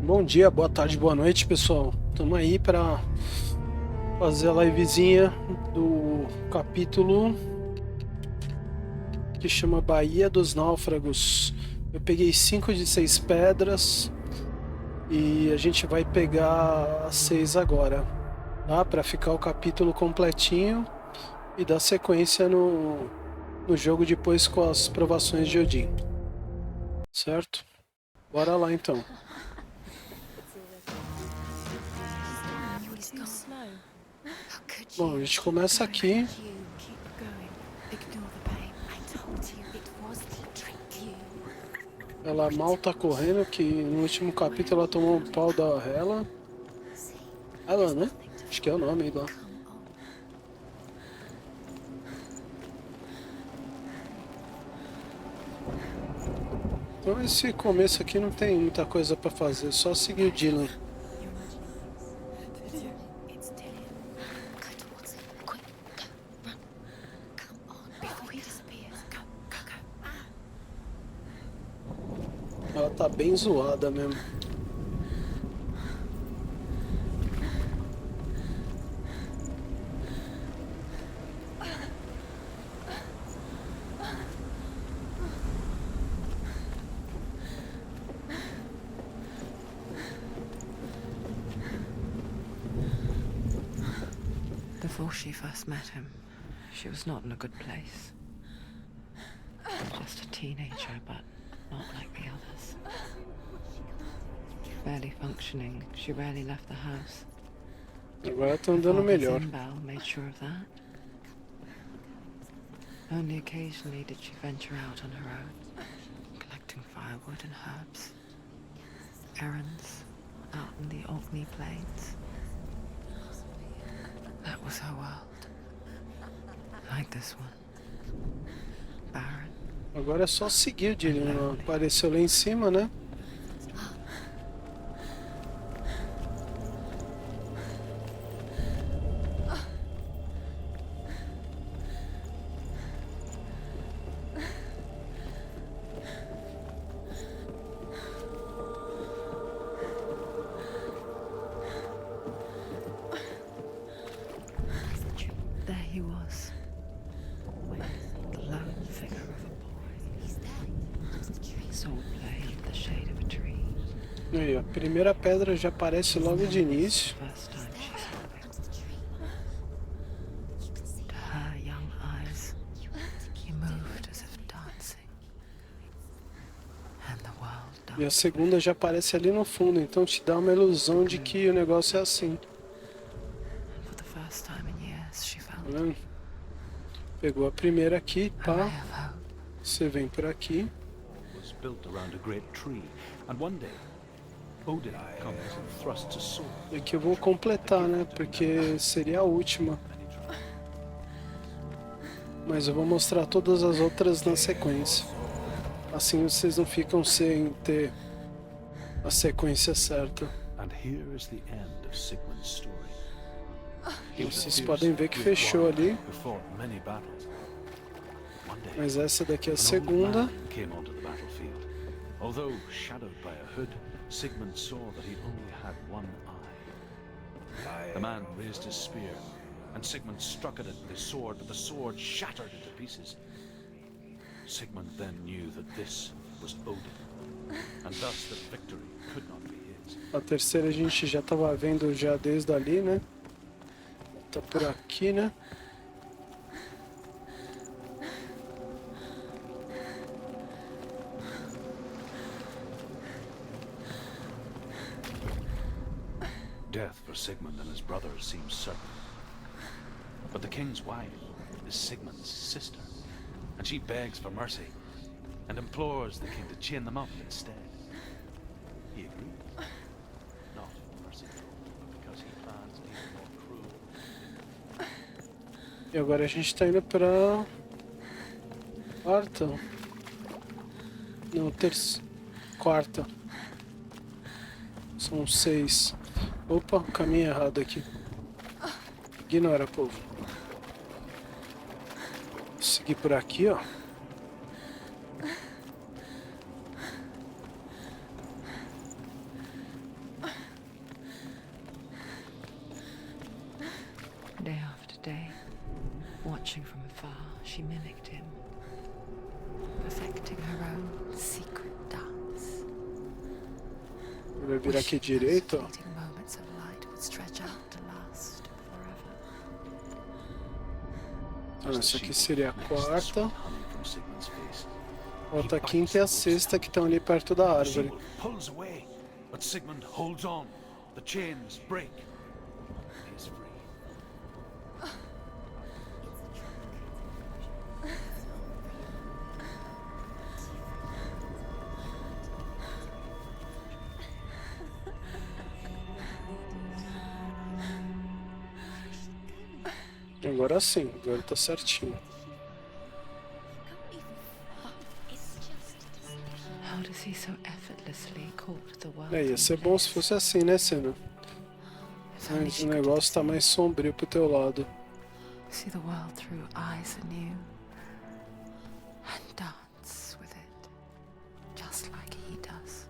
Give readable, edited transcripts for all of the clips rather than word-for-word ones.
Bom dia, boa tarde, boa noite, pessoal. Estamos aí para fazer a livezinha do capítulo que chama Baía dos Náufragos. Eu peguei 5 de 6 pedras e a gente vai pegar as 6 agora, tá? Para ficar o capítulo completinho e dar sequência no jogo depois com as provações de Odin. Certo? Bora lá então. Bom, a gente começa aqui. Ela mal tá correndo, que no último capítulo ela tomou um pau da Hela. Ela, né? Acho que é o nome aí lá. Então esse começo aqui não tem muita coisa pra fazer, só seguir o Dylan. Ela tá bem zoada mesmo. Before she first met him, she was not in a good place. Just a teenager, but not like the others. Barely functioning, she rarely left the house. Agora tá andando melhor. Bell made sure of that. Only occasionally did she venture out on her own, collecting firewood and herbs. Errands out in the Orkney Plains. That was her world. Like this one. Barren. Agora é só seguir o Dylan. Apareceu lá em cima, né? Aí, a primeira pedra já aparece logo de início. E a segunda já aparece ali no fundo, então te dá uma ilusão de que o negócio é assim. Tá vendo? Pegou a primeira aqui, pá. Você vem por aqui. E aqui eu vou completar, né? Porque seria a última. Mas eu vou mostrar todas as outras na sequência. Assim vocês não ficam sem ter a sequência certa. E vocês podem ver que fechou ali. Mas essa daqui é a segunda. Sigmund saw that he only had one eye. The man raised his spear, and Sigmund struck at it with his sword, but the sword shattered into pieces. Sigmund then knew that this was Odin, and thus the victory could not be his. A terceira a gente já estava vendo já desde ali, né? Tá por aqui, né? Death for Sigmund and his brothers seems certain. But the king's wife is Sigmund's sister, and she begs for mercy and implores the king to chain them up instead. He agrees. Not merciful, but because he plans an even more cruel. E agora a gente tá indo pra quarta. Não, quarta. São 6. Opa, caminho errado aqui. Ignora, povo. Vou seguir por aqui, ó. Watching from afar, she mimicked him, perfecting her own secret dance. Vai virar aqui direito, ó. Fleeting moments of light would stretch out to last forever. Ah, essa aqui seria a quarta. Falta a quinta e a sexta que estão ali perto da árvore. Pulls away, but Sigmund holds on. The chains break. He is free. Agora sim, agora tá certinho. How does he so effortlessly court the world? Ia ser bom se fosse assim, né, Senna? Mas o negócio tá mais sombrio pro teu lado. See the world through eyes anew and dance with it, just like he does.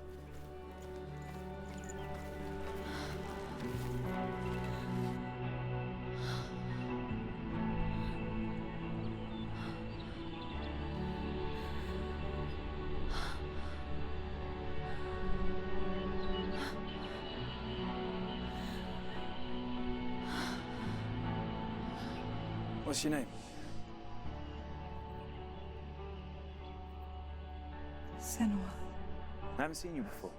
What's your name? Senua. I haven't seen you before.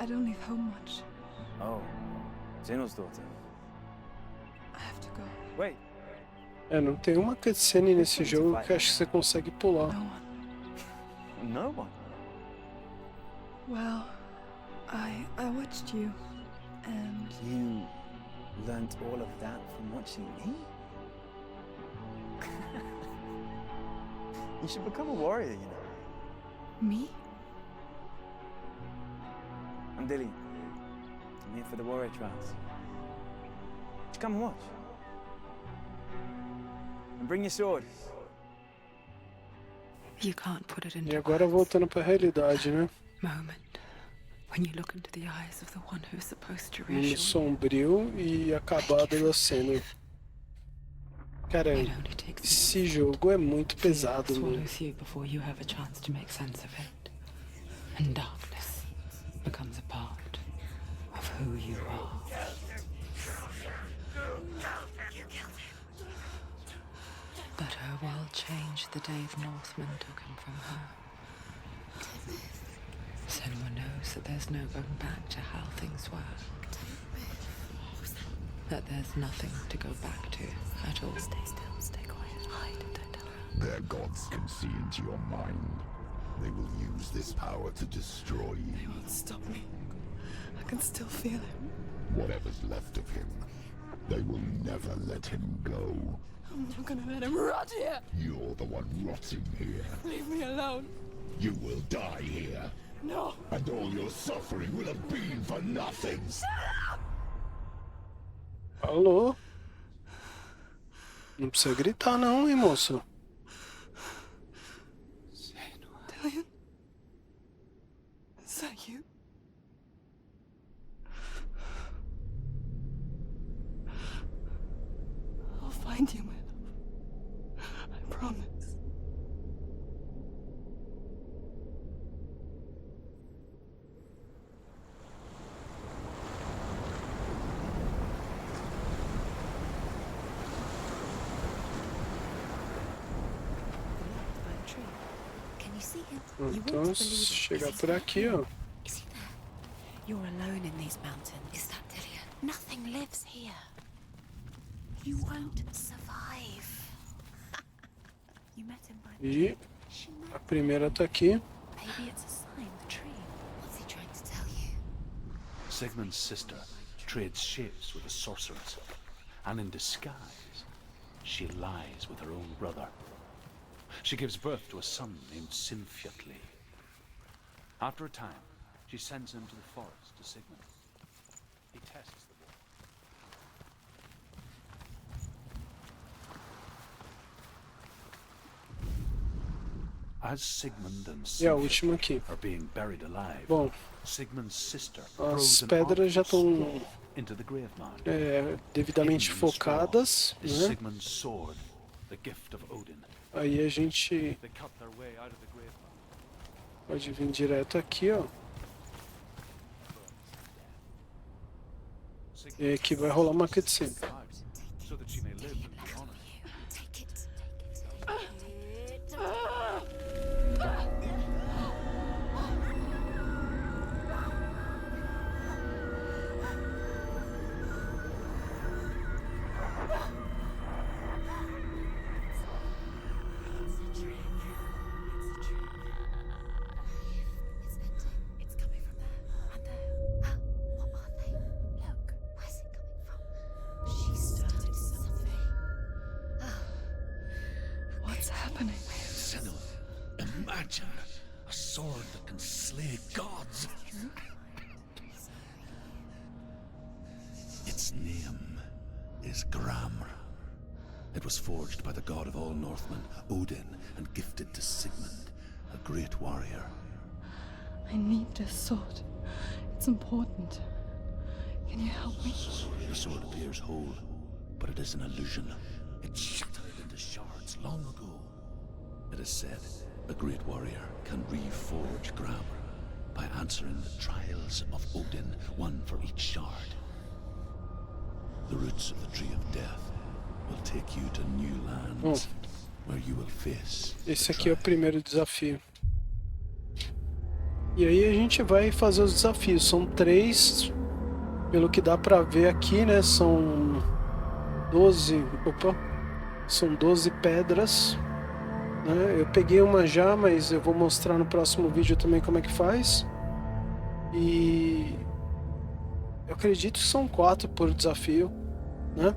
I don't leave home much. Oh, Zeno's daughter. I have to go. Wait, Não tem uma cutscene nesse jogo que acho que você consegue pular. No one. no one. Well, I watched you, and You learnt all of that from watching me? You should become a warrior, you know. me? I'm Dillian. I'm here for the warrior trials. Just come and watch. And bring your sword. You can't put it E into agora voltando pra realidade, né? moment when you look into the eyes of the one who's supposed to Mundo reassure you. sombrio e acabado da cena. Cara, It only takes esse jogo é muito pesado, mano. swallows you before you have a chance to make sense of it. And darkness becomes a part of who you are. But her world changed the day the Northmen took him from her. Senua knows that there's no going back to how things were. That there's nothing to go back to at all. Stay still, stay quiet, hide, don't tell her. Their gods can see into your mind. They will use this power to destroy They you. won't stop me. I can still feel him. Whatever's left of him, they will never let him go. I'm not gonna let him rot here. You're the one rotting here. Leave me alone. You will die here, No. and all your suffering will have been for nothing. Alô? Não precisa gritar não, hein, moço? Dillian? Is that you? I'll find you, my love. I promise. Can you see him? Então, chegar por aqui, ó. Is he there? You're alone in these mountains. Is that Dillian? Nothing lives here. You won't survive. You met him by the E a primeira tá aqui. Maybe it's a sign, the tree. What's he trying to tell you? Sigmund's sister trades shapes with a sorceress, and in disguise, she lies with her own brother. She gives birth to a son named Sinfjotli. After a time, she sends him to the forest to Sigmund. He tests the boy. As Sigmund and E a última aqui. are being buried alive, Bom, Sigmund's sister as throws an pedras já awful estão scroll into the grave mound. Devidamente focadas, Is né? Sigmund's sword, the gift of Odin. Aí a gente They cut their way out of the grave mound. pode vir direto aqui, ó. E aqui vai rolar uma cutscene. So that she may live and be honored. Take it. It's coming from there and there. What are they? Look, where's it coming from? She started something. What's happening? Senua, imagine a sword that can slay gods. Its name is Gramr. It was forged by the god of all Northmen, Odin, and gifted to Sigmund, a great warrior. I need this sword. It's important. Can you help me? The sword appears whole, but it is an illusion. It shattered into shards long ago. It is said a great warrior can reforge Gramr by answering the trials of Odin, one for each shard. The roots of the tree of death will take you to new lands, where you will face Esse aqui é o primeiro desafio. E aí a gente vai fazer os desafios. São 3, pelo que dá pra ver aqui, né? São 12. Opa! São 12 pedras. Né? Eu peguei uma já, mas eu vou mostrar no próximo vídeo também como é que faz. E eu acredito que são 4 por desafio, né?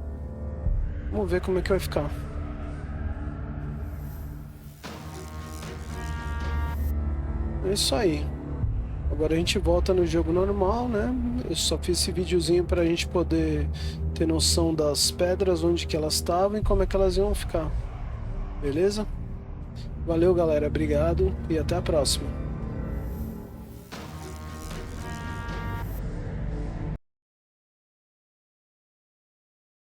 Vamos ver como é que vai ficar. É isso aí. Agora a gente volta no jogo normal, né? Eu só fiz esse videozinho pra gente poder ter noção das pedras, onde que elas estavam e como é que elas iam ficar. Beleza? Valeu, galera. Obrigado e até a próxima.